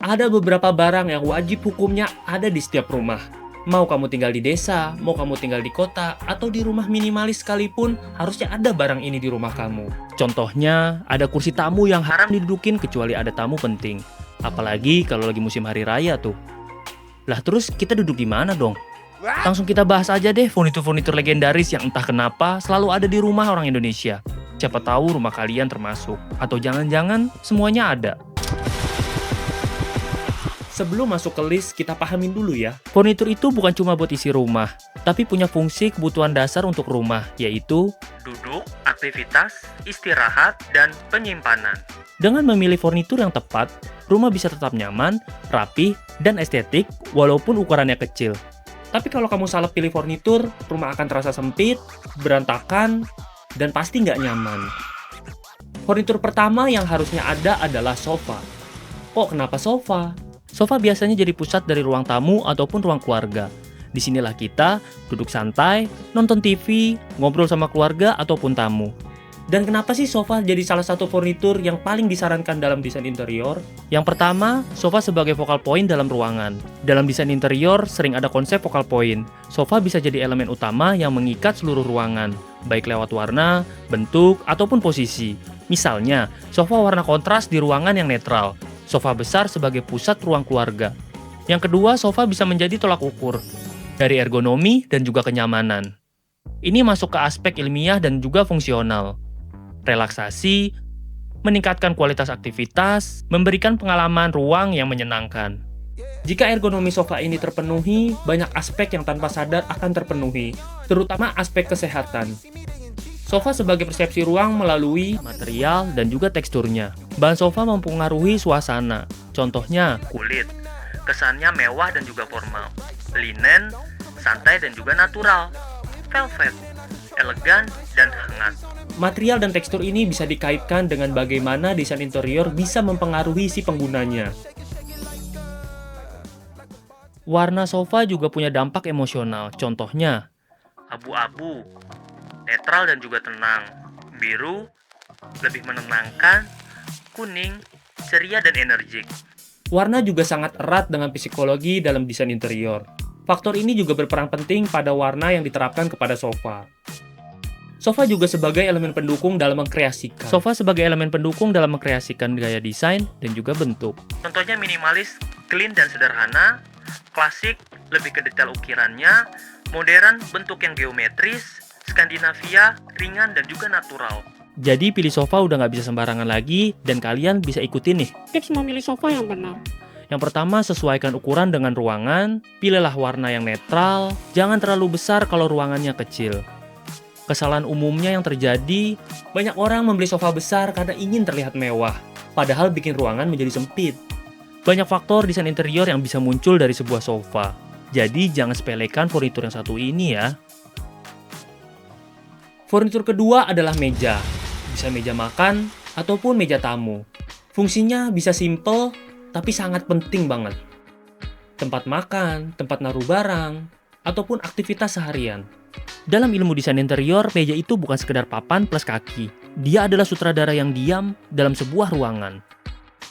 Ada beberapa barang yang wajib hukumnya ada di setiap rumah. Mau kamu tinggal di desa, mau kamu tinggal di kota, atau di rumah minimalis sekalipun, harusnya ada barang ini di rumah kamu. Contohnya, ada kursi tamu yang haram didudukin kecuali ada tamu penting. Apalagi kalau lagi musim hari raya tuh. Lah terus kita duduk di mana dong? Langsung kita bahas aja deh furnitur-furnitur legendaris yang entah kenapa selalu ada di rumah orang Indonesia. Siapa tahu rumah kalian termasuk. Atau jangan-jangan semuanya ada. Sebelum masuk ke list, kita pahamin dulu ya. Furnitur itu bukan cuma buat isi rumah, tapi punya fungsi kebutuhan dasar untuk rumah, yaitu duduk, aktivitas, istirahat, dan penyimpanan. Dengan memilih furnitur yang tepat, rumah bisa tetap nyaman, rapi, dan estetik walaupun ukurannya kecil. Tapi kalau kamu salah pilih furnitur, rumah akan terasa sempit, berantakan, dan pasti nggak nyaman. Furnitur pertama yang harusnya ada adalah sofa. Kok kenapa sofa? Sofa biasanya jadi pusat dari ruang tamu ataupun ruang keluarga. Disinilah kita duduk santai, nonton TV, ngobrol sama keluarga ataupun tamu. Dan kenapa sih sofa jadi salah satu furnitur yang paling disarankan dalam desain interior? Yang pertama, sofa sebagai focal point dalam ruangan. Dalam desain interior sering ada konsep focal point. Sofa bisa jadi elemen utama yang mengikat seluruh ruangan, baik lewat warna, bentuk, ataupun posisi. Misalnya, sofa warna kontras di ruangan yang netral. Sofa besar sebagai pusat ruang keluarga. Yang kedua, sofa bisa menjadi tolak ukur dari ergonomi dan juga kenyamanan. Ini masuk ke aspek ilmiah dan juga fungsional. Relaksasi, meningkatkan kualitas aktivitas, memberikan pengalaman ruang yang menyenangkan. Jika ergonomi sofa ini terpenuhi, banyak aspek yang tanpa sadar akan terpenuhi, terutama aspek kesehatan. Sofa sebagai persepsi ruang melalui material dan juga teksturnya. Bahan sofa mempengaruhi suasana. Contohnya, kulit. Kesannya mewah dan juga formal. Linen, santai dan juga natural. Velvet, elegan dan hangat. Material dan tekstur ini bisa dikaitkan dengan bagaimana desain interior bisa mempengaruhi si penggunanya. Warna sofa juga punya dampak emosional. Contohnya, abu-abu, netral dan juga tenang. Biru, lebih menenangkan. Kuning, ceria dan energik. Warna juga sangat erat dengan psikologi dalam desain interior. Faktor ini juga berperan penting pada warna yang diterapkan kepada sofa. Sofa juga sebagai elemen pendukung dalam mengkreasikan. Sofa sebagai elemen pendukung dalam mengkreasikan gaya desain dan juga bentuk. Contohnya minimalis, clean dan sederhana. Klasik, lebih ke detail ukirannya. Modern, bentuk yang geometris. Skandinavia, ringan dan juga natural. Jadi pilih sofa udah nggak bisa sembarangan lagi dan kalian bisa ikutin nih tips memilih sofa yang benar. Yang pertama, sesuaikan ukuran dengan ruangan, pilihlah warna yang netral, jangan terlalu besar kalau ruangannya kecil. Kesalahan umumnya yang terjadi, banyak orang membeli sofa besar karena ingin terlihat mewah, padahal bikin ruangan menjadi sempit. Banyak faktor desain interior yang bisa muncul dari sebuah sofa. Jadi jangan sepelekan furnitur yang satu ini ya. Furnitur kedua adalah meja. Bisa meja makan ataupun meja tamu. Fungsinya bisa simple, tapi sangat penting banget. Tempat makan, tempat naruh barang, ataupun aktivitas seharian. Dalam ilmu desain interior, meja itu bukan sekedar papan plus kaki. Dia adalah sutradara yang diam dalam sebuah ruangan.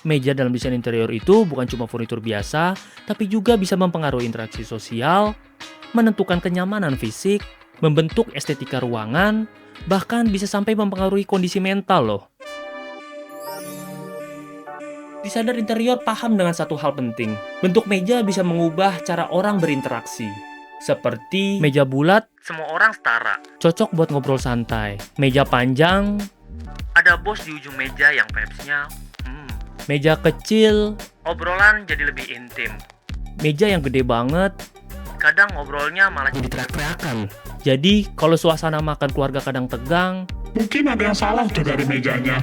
Meja dalam desain interior itu bukan cuma furnitur biasa, tapi juga bisa mempengaruhi interaksi sosial, menentukan kenyamanan fisik, membentuk estetika ruangan, bahkan bisa sampai mempengaruhi kondisi mental loh. Desainer interior paham dengan satu hal penting. Bentuk meja bisa mengubah cara orang berinteraksi. Seperti meja bulat, semua orang setara. Cocok buat ngobrol santai. Meja panjang, ada bos di ujung meja yang vibes-nya. Meja kecil, obrolan jadi lebih intim. Meja yang gede banget, kadang ngobrolnya malah jadi teriak-teriakan. Jadi, kalau suasana makan keluarga kadang tegang, Mungkin ada yang salah tuh dari mejanya.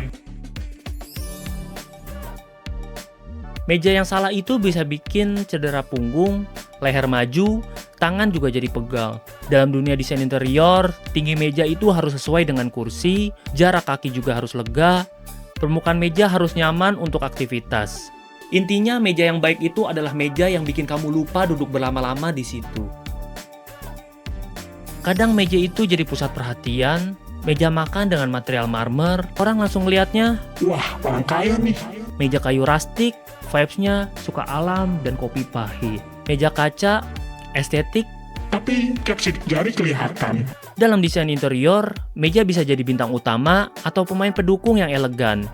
meja yang salah itu bisa bikin cedera punggung, leher maju, tangan juga jadi pegal. Dalam dunia desain interior, tinggi meja itu harus sesuai dengan kursi, jarak kaki juga harus lega, permukaan meja harus nyaman untuk aktivitas. Intinya, meja yang baik itu adalah meja yang bikin kamu lupa duduk berlama-lama di situ. Kadang meja itu jadi pusat perhatian, meja makan dengan material marmer, orang langsung lihatnya, Wah, orang kaya nih. meja kayu rustik, Vibes-nya suka alam dan kopi pahit. Meja kaca, estetik. Tapi tiap sidik jari kelihatan. Dalam desain interior, meja bisa jadi bintang utama atau pemain pendukung yang elegan.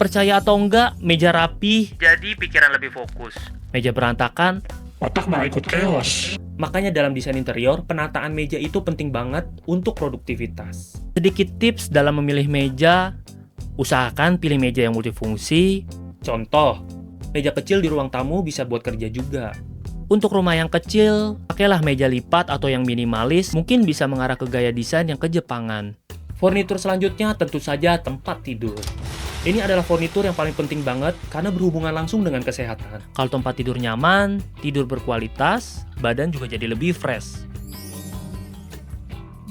Percaya atau enggak, meja rapi jadi pikiran lebih fokus. Meja berantakan, Otak malah ikut chaos. makanya dalam desain interior, penataan meja itu penting banget untuk produktivitas. Sedikit tips dalam memilih meja, usahakan pilih meja yang multifungsi. Contoh, meja kecil di ruang tamu bisa buat kerja juga. Untuk rumah yang kecil, pakailah meja lipat atau yang minimalis, mungkin bisa mengarah ke gaya desain yang kejepangan. Furnitur selanjutnya tentu saja tempat tidur. Ini adalah furnitur yang paling penting banget karena berhubungan langsung dengan kesehatan. Kalau tempat tidur nyaman, tidur berkualitas, badan juga jadi lebih fresh.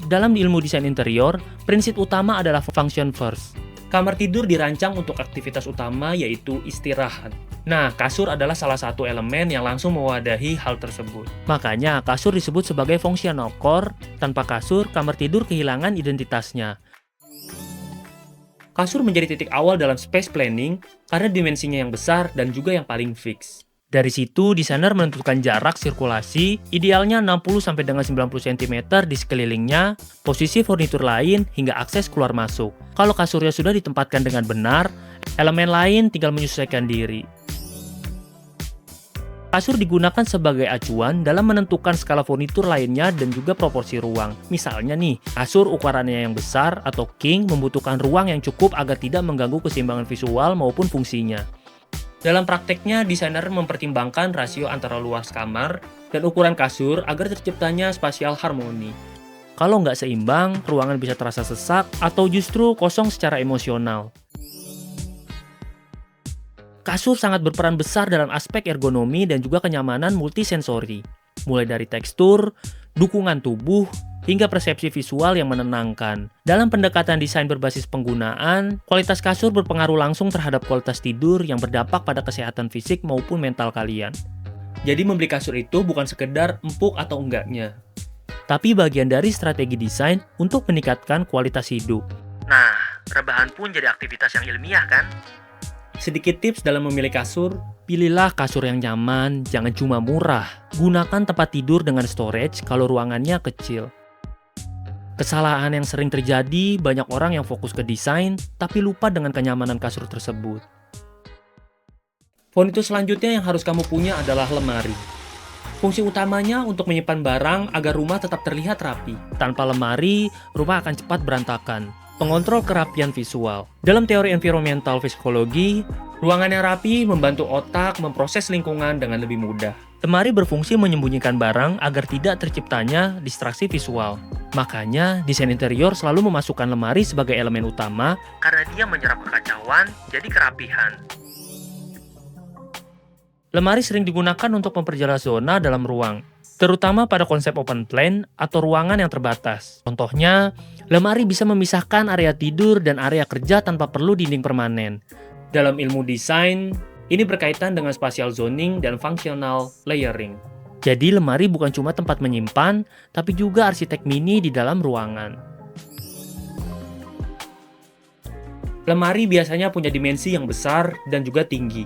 Dalam ilmu desain interior, prinsip utama adalah function first. Kamar tidur dirancang untuk aktivitas utama yaitu istirahat. Nah, kasur adalah salah satu elemen yang langsung mewadahi hal tersebut. Makanya, kasur disebut sebagai functional core. Tanpa kasur, kamar tidur kehilangan identitasnya. Kasur menjadi titik awal dalam space planning karena dimensinya yang besar dan juga yang paling fix. Dari situ, desainer menentukan jarak sirkulasi, idealnya 60-90 cm di sekelilingnya, posisi furnitur lain, hingga akses keluar masuk. Kalau kasurnya sudah ditempatkan dengan benar, elemen lain tinggal menyesuaikan diri. Kasur digunakan sebagai acuan dalam menentukan skala furnitur lainnya dan juga proporsi ruang. Misalnya nih, kasur ukurannya yang besar atau king membutuhkan ruang yang cukup agar tidak mengganggu keseimbangan visual maupun fungsinya. Dalam prakteknya, desainer mempertimbangkan rasio antara luas kamar dan ukuran kasur agar terciptanya spasial harmoni. Kalau nggak seimbang, ruangan bisa terasa sesak atau justru kosong secara emosional. Kasur sangat berperan besar dalam aspek ergonomi dan juga kenyamanan multisensori, mulai dari tekstur, dukungan tubuh, hingga persepsi visual yang menenangkan. Dalam pendekatan desain berbasis penggunaan, kualitas kasur berpengaruh langsung terhadap kualitas tidur yang berdampak pada kesehatan fisik maupun mental kalian. Jadi membeli kasur itu bukan sekedar empuk atau enggaknya, tapi bagian dari strategi desain untuk meningkatkan kualitas hidup. Nah, rebahan pun jadi aktivitas yang ilmiah kan? Sedikit tips dalam memilih kasur, pilihlah kasur yang nyaman, jangan cuma murah. Gunakan tempat tidur dengan storage kalau ruangannya kecil. Kesalahan yang sering terjadi, banyak orang yang fokus ke desain, tapi lupa dengan kenyamanan kasur tersebut. Furnitur selanjutnya yang harus kamu punya adalah lemari. Fungsi utamanya untuk menyimpan barang agar rumah tetap terlihat rapi. Tanpa lemari, rumah akan cepat berantakan. Pengontrol kerapian visual. Dalam teori environmental psikologi, ruangan yang rapi membantu otak memproses lingkungan dengan lebih mudah. Lemari berfungsi menyembunyikan barang agar tidak terciptanya distraksi visual. Makanya, desain interior selalu memasukkan lemari sebagai elemen utama karena dia menyerap kekacauan jadi kerapihan. Lemari sering digunakan untuk memperjelas zona dalam ruang, terutama pada konsep open plan atau ruangan yang terbatas. Contohnya, lemari bisa memisahkan area tidur dan area kerja tanpa perlu dinding permanen. Dalam ilmu desain, ini berkaitan dengan spatial zoning dan functional layering. Jadi lemari bukan cuma tempat menyimpan, tapi juga arsitek mini di dalam ruangan. Lemari biasanya punya dimensi yang besar dan juga tinggi,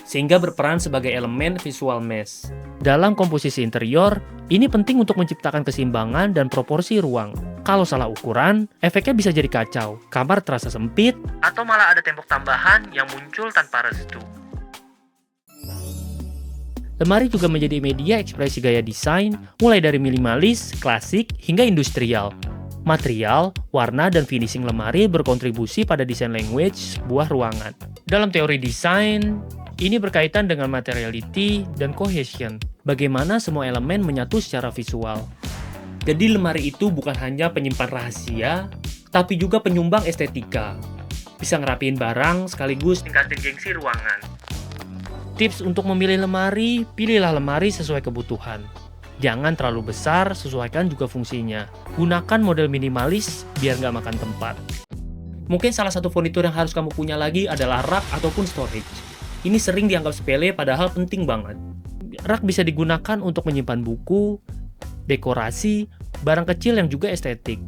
sehingga berperan sebagai elemen visual mesh. Dalam komposisi interior, ini penting untuk menciptakan keseimbangan dan proporsi ruang. Kalau salah ukuran, efeknya bisa jadi kacau. Kamar terasa sempit, atau malah ada tembok tambahan yang muncul tanpa restu. Lemari juga menjadi media ekspresi gaya desain, mulai dari minimalis, klasik, hingga industrial. Material, warna, dan finishing lemari berkontribusi pada desain language sebuah ruangan. Dalam teori desain, ini berkaitan dengan materiality dan cohesion. Bagaimana semua elemen menyatu secara visual. Jadi lemari itu bukan hanya penyimpan rahasia, tapi juga penyumbang estetika. Bisa ngerapiin barang sekaligus tingkatin gengsi ruangan. Tips untuk memilih lemari, pilihlah lemari sesuai kebutuhan. Jangan terlalu besar, sesuaikan juga fungsinya. Gunakan model minimalis biar nggak makan tempat. Mungkin salah satu furnitur yang harus kamu punya lagi adalah rak ataupun storage. Ini sering dianggap sepele padahal penting banget. Rak bisa digunakan untuk menyimpan buku, dekorasi, barang kecil yang juga estetik.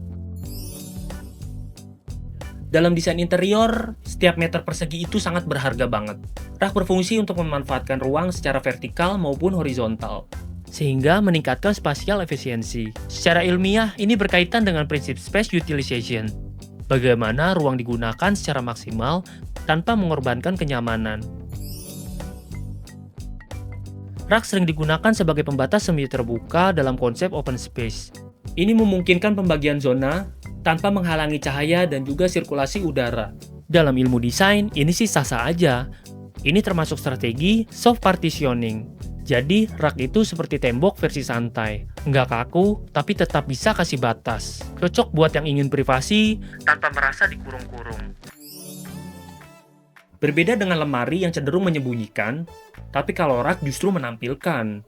Dalam desain interior, setiap meter persegi itu sangat berharga banget. Rak berfungsi untuk memanfaatkan ruang secara vertikal maupun horizontal, sehingga meningkatkan spasial efisiensi. Secara ilmiah, ini berkaitan dengan prinsip space utilization. Bagaimana ruang digunakan secara maksimal tanpa mengorbankan kenyamanan. Rak sering digunakan sebagai pembatas semi terbuka dalam konsep open space. Ini memungkinkan pembagian zona tanpa menghalangi cahaya dan juga sirkulasi udara. Dalam ilmu desain, ini sih sah-sah aja. Ini termasuk strategi soft partitioning. Jadi, rak itu seperti tembok versi santai. Nggak kaku, tapi tetap bisa kasih batas. Cocok buat yang ingin privasi tanpa merasa dikurung-kurung. Berbeda dengan lemari yang cenderung menyembunyikan, tapi kalau rak justru menampilkan.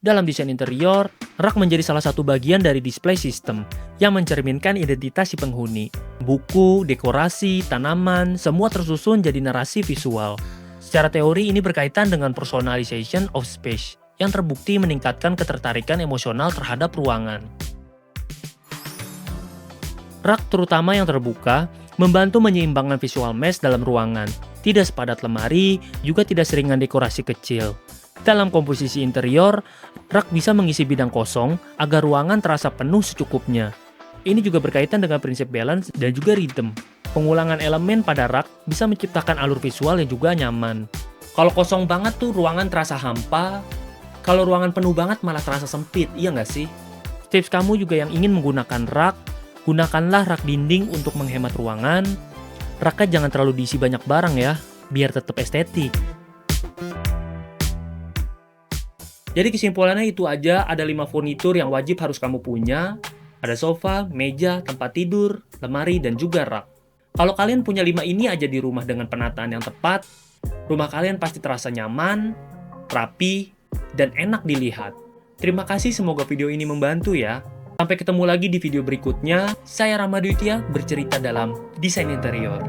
Dalam desain interior, rak menjadi salah satu bagian dari display system yang mencerminkan identitas si penghuni. Buku, dekorasi, tanaman, semua tersusun jadi narasi visual. Secara teori ini berkaitan dengan personalization of space yang terbukti meningkatkan ketertarikan emosional terhadap ruangan. Rak terutama yang terbuka membantu menyeimbangkan visual mesh dalam ruangan. Tidak sepadat lemari, juga tidak seringan dekorasi kecil. Dalam komposisi interior, rak bisa mengisi bidang kosong agar ruangan terasa penuh secukupnya. Ini juga berkaitan dengan prinsip balance dan juga rhythm. Pengulangan elemen pada rak bisa menciptakan alur visual yang juga nyaman. Kalau kosong banget tuh ruangan terasa hampa. Kalau ruangan penuh banget malah terasa sempit, iya nggak sih? Tips kamu juga yang ingin menggunakan rak, gunakanlah rak dinding untuk menghemat ruangan. Raknya jangan terlalu diisi banyak barang ya, biar tetap estetik. Jadi kesimpulannya itu aja, ada 5 furnitur yang wajib harus kamu punya. Ada sofa, meja, tempat tidur, lemari, dan juga rak. Kalau kalian punya 5 ini aja di rumah dengan penataan yang tepat, rumah kalian pasti terasa nyaman, rapi, dan enak dilihat. Terima kasih, semoga video ini membantu ya. Sampai ketemu lagi di video berikutnya. Saya Rama Dwitya bercerita dalam desain interior.